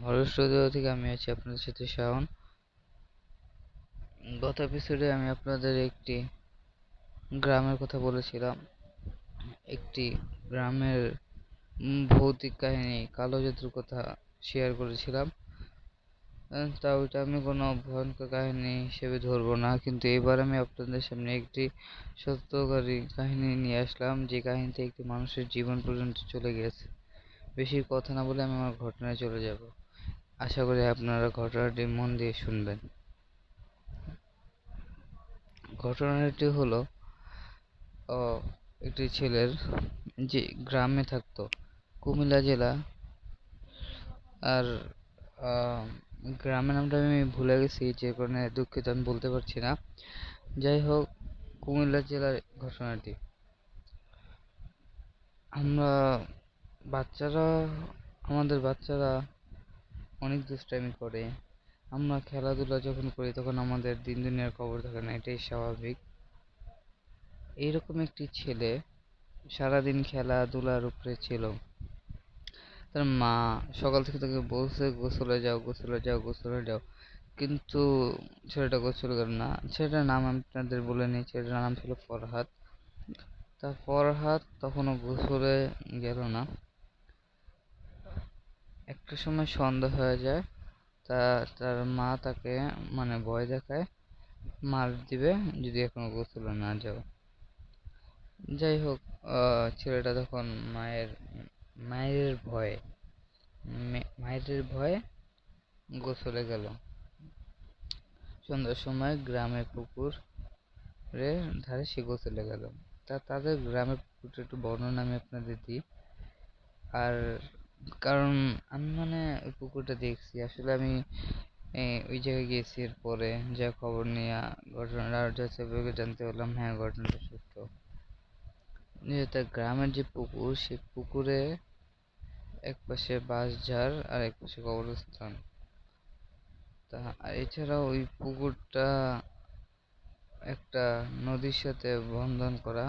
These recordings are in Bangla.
হরর স্টুডিও থেকে আমি আছি আপনাদের সাথে শাওন। গত এপিসোডে আমি আপনাদের একটি গ্রামের কথা বলেছিলাম। একটি গ্রামের ভৌতিক কাহিনী, কালো জাদুর কথা শেয়ার করেছিলাম। তা ওইটা আমি কোনো ভয়ঙ্কর কাহিনী হিসেবে ধরবো না, কিন্তু এবার আমি আপনাদের সামনে একটি সত্যকারী কাহিনী নিয়ে আসলাম, যে কাহিনীতে একটি মানুষের জীবন পর্যন্ত চলে গেছে। বেশি কথা না বলে আমি আমার ঘটনায় চলে যাব। আশা করি আপনারা ঘটনাটি মন দিয়ে শুনবেন। ঘটনাটি হলো একটি ছেলের, যে গ্রামে থাকতো, কুমিল্লা জেলা। আর আহ, গ্রামের নামটা আমি ভুলে গেছি, যে কারণে দুঃখিত, আমি বলতে পারছি না। যাই হোক, কুমিল্লা জেলার ঘটনাটি। আমরা বাচ্চারা আমাদের বাচ্চারা অনেক দুষ্টামি করে। আমরা খেলাধুলা যখন করি তখন আমাদের দিন দুনিয়ার খবর থাকে না, এটাই স্বাভাবিক। এইরকম একটি ছেলে সারাদিন খেলাধুলার উপরে ছিল। তার মা সকাল থেকে তাকে বলছে গোসলে যাও, গোসলে যাও, গোসলে যাও, কিন্তু ছেলেটা গোসল করে না। ছেলেটার নাম আমি আপনাদের বলে নিই, ছেলেটার নাম ছিল ফরহাদ। তা ফরহাদ তখনও গোসলে গেল না। একটা সময় সন্ধ্যা হয়ে যায়। তা তার মা তাকে ভয় দেখায়, মার দিবে যদি এখনো গোসলে না যাও। যাই হোক, ছেলেটা তখন মায়ের মায়ের ভয়ে মায়ের ভয়ে গোসলে গেল। সন্ধ্যার সময় গ্রামের পুকুরের ধারে সে গোসলে গেল। তাদের গ্রামের পুকুরটা একটু বর্ণনা আমি আপনাদের দিই। আর কারণ আমি ওই পুকুরটা দেখছি, আসলে আমি ওই জায়গায় গেছি। এরপরে যা খবর নিয়ে ঘটনাটা জানতে পারলাম, হ্যাঁ ঘটনাটা সত্য। যে তার গ্রামের যে পুকুর, সে পুকুরে একপাশে বাঁশঝাড় আর একপাশে কবরস্থান। তা এছাড়াও ওই পুকুরটা একটা নদীর সাথে বন্ধন করা,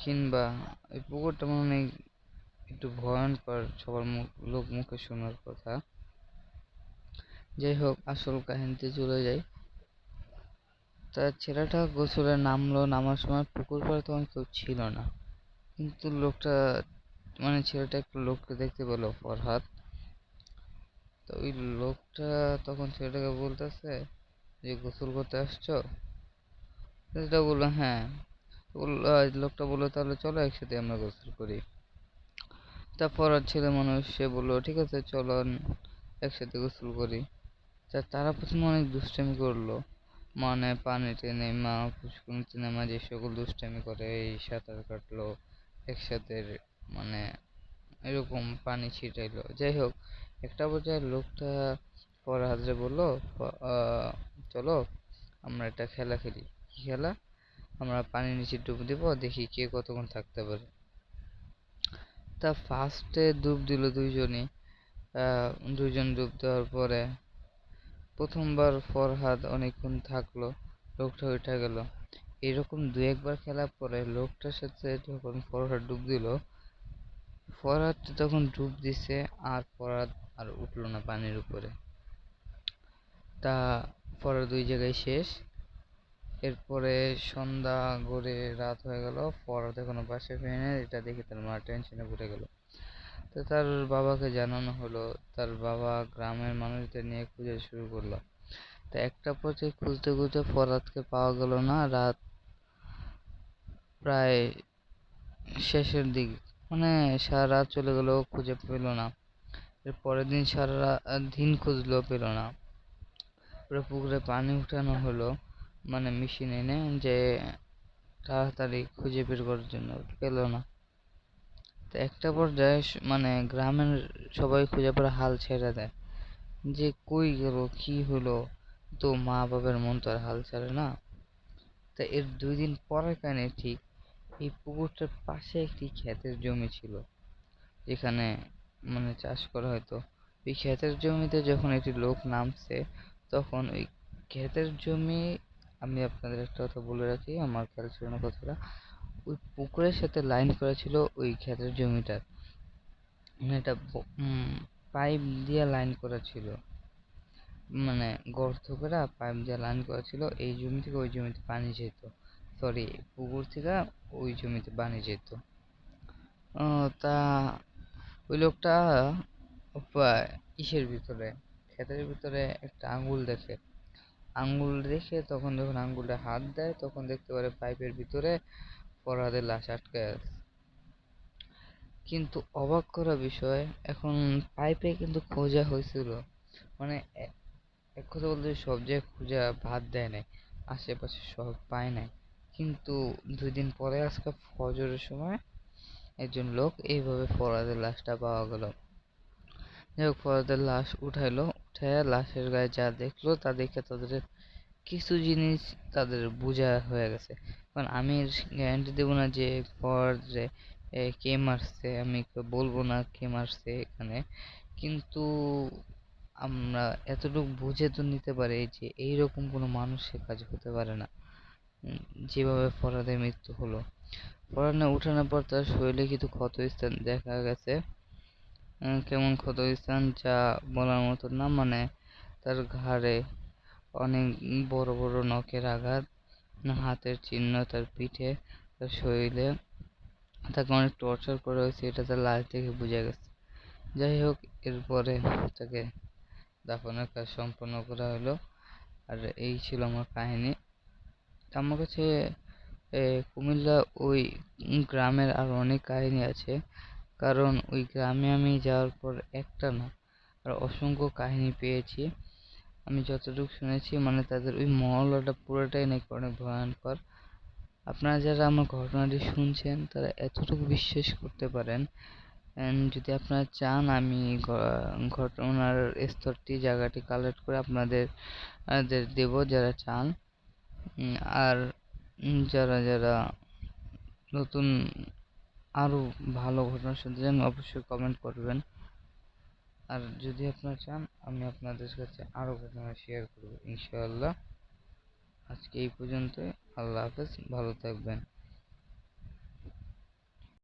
কিংবা ওই পুকুরটা মনে হয় একটু ভয়ঙ্কর, সবার লোক মুখে শোনার কথা। যাই হোক, আসল কাহিনীতে চলে যাই। তার ছেলেটা গোসলে নামলো, নামার সময় পুকুর পাড়ে তখন কেউ ছিল না, কিন্তু লোকটা ছেলেটা একটা লোককে দেখতে পেলো, ফরহাদ। তো ওই লোকটা তখন ছেলেটাকে বলতেছে যে গোসল করতে আসছো? ছেলেটা বললো হ্যাঁ। লোকটা বললো তাহলে চলো একসাথে আমরা গোসল করি। তারপর আর ছেলে মানুষ, সে বললো ঠিক আছে চলো একসাথে গোসল করি। তারা প্রথমে অনেক দুষ্টামি করলো, পানিতে নেমা, পুষ্কুনিতে নেমা, যে সকল দুষ্টামি করে, এই সাঁতার কাটলো একসাথে, মানে এরকম পানি ছিটাইলো। যাই হোক, একটা পর্যায়ে লোকটা ফরহাদরে বললো চলো আমরা একটা খেলা খেলি। কি খেলা? আমরা পানির নিচে ডুব দিব, দেখি কে কতক্ষণ থাকতে পারে। তা ফার্স্টে ডুব দিল দুইজনই। দুইজন ডুব দেওয়ার পরে প্রথমবার ফরহাদ অনেকক্ষণ থাকলো, লোকটা উঠে গেল। এরকম দু একবার খেলার পরে লোকটার সাথে যখন ফরহাদ ডুব দিল, ফরহাদ তখন ডুব দিছে, আর ফরহাদ আর উঠলো না পানির উপরে। তা ফরহাদ দুই জায়গায় শেষ। এরপরে সন্ধ্যা গড়িয়ে রাত হয়ে গেল, ফরহাদ এখনো বাসায় ফেরেনি। এটা দেখে তার মা টেনশনে পড়ে গেল। তো তার বাবাকে জানানো হলো। তার বাবা গ্রামের মানুষদের নিয়ে খুঁজে শুরু করলো। তা একটা পর্যায়ে খুঁজতে খুঁজতে ফরহাদকে পাওয়া গেল না। রাত প্রায় শেষের দিক, সারা রাত চলে গেল, খুঁজে পেল না। এর পরের দিন সারা দিন খুঁজলেও পেল না। পুরো পুকুরে পানি উঠানো হলো, মেশিন এনে, যে তাড়াতাড়ি খুঁজে বের করার জন্য, পেল না। তো একটা পর্যায়ে গ্রামের সবাই খুঁজে পরে হাল ছেড়ে দেয়, যে কই গেল, কি হলো। তো মা বাবার মন তো আর হাল ছাড়ে না। তা এর 2 দিন পরের কাহিনী ঠিক। এই পুকুরটার পাশে একটি ক্ষেতের জমি ছিল, যেখানে চাষ করা হতো। ওই ক্ষেতের জমিতে যখন একটি লোক নামছে, তখন ওই ক্ষেতের জমি, আমি আপনাদের একটা কথা বলে রাখি, আমার খেয়াল ছিল না কথাটা, ওই পুকুরের সাথে লাইন করা ছিল ওই ক্ষেতের জমিটার। এটা পাইপ দিয়ে লাইন করা ছিল, মানে গর্ত করে পাইপ দিয়ে লাইন করা ছিল। এই জমি থেকে ওই জমিতে পানি যেত, সরি পুকুর থেকে ওই জমিতে পানি যেত। তা ওই লোকটা ইসের ভিতরে, ক্ষেতের ভিতরে একটা আঙ্গুল দেখে তখন যখন আঙ্গুলে হাত দেয় তখন দেখতে পারে পাইপের ভিতরে ফরহাদের লাশ আটকে আছে। কিন্তু অবাক করা বিষয়, এখন পাইপে কিন্তু খোঁজা হয়েছিল, মানে এক কথা বলতে সব জায়গায় খোঁজা ভাত দেয় নাই, আশেপাশে সব পায় নাই। কিন্তু 2 দিন পরে আজকে ফজরের সময় একজন লোক এইভাবে ফরহাদের লাশটা পাওয়া গেল। যাই হোক, ফরহাদের লাশ উঠাইলো, উঠাইয়া লাশের গায়ে যা দেখলো তা দেখে তাদের কিছু জিনিস তাদের বোঝা হয়ে গেছে। কারণ আমি গ্যারান্টি দেবো না যে ফরহাদরে কে মারছে, আমি বলবো না কে মারছে এখানে, কিন্তু আমরা এতটুকু বুঝে তো নিতে পারি যে এইরকম কোনো মানুষের কাজ হতে পারে না। যেভাবে ফরহাদের মৃত্যু হলো, ফরহাদ উঠানোর পর তার শরীরে কিছু ক্ষতস্থান দেখা গেছে। কেমন ক্ষতস্থান যা বলার মতো না, মানে তার ঘাড়ে অনেক বড় বড় নখের আঘাত, হাতের চিহ্ন তার পিঠে, তার শরীরে তাকে অনেক টর্চার করা হয়েছে, এটা তার লাশ দেখে বোঝা গেছে। যাই হোক, এরপরে তাকে দাফনের কাজ সম্পন্ন করা হলো। আর এই ছিল আমার কাহিনী। আমার কাছে কুমিল্লা ওই গ্রামের আরো অনেক কাহিনী আছে, কারণ ওই গ্রামে আমি যাওয়ার পর একটা না আর অসংখ্য কাহিনী পেয়েছি। আমি যতটুকু শুনেছি, মানে তাদের ওই মহল্লাটা পুরোটাই নাকি অনেক ভয়ঙ্কর। আপনারা যারা আমার ঘটনাটি শুনছেন তারা এতটুকু বিশ্বাস করতে পারেন, যদি আপনারা চান আমি ঘটনার স্তরটি জায়গাটি কালেক্ট করে আপনাদের দেব যারা চান। আর যারা যারা নতুন আরো ভালো ঘটনা শুনতে চান অবশ্যই কমেন্ট করবেন। আর যদি আপনারা চান আমি আপনাদের কাছে আরো ঘটনা শেয়ার করব ইনশাআল্লাহ। আজকে এই পর্যন্তই। আল্লাহ হাফেজ, ভালো থাকবেন।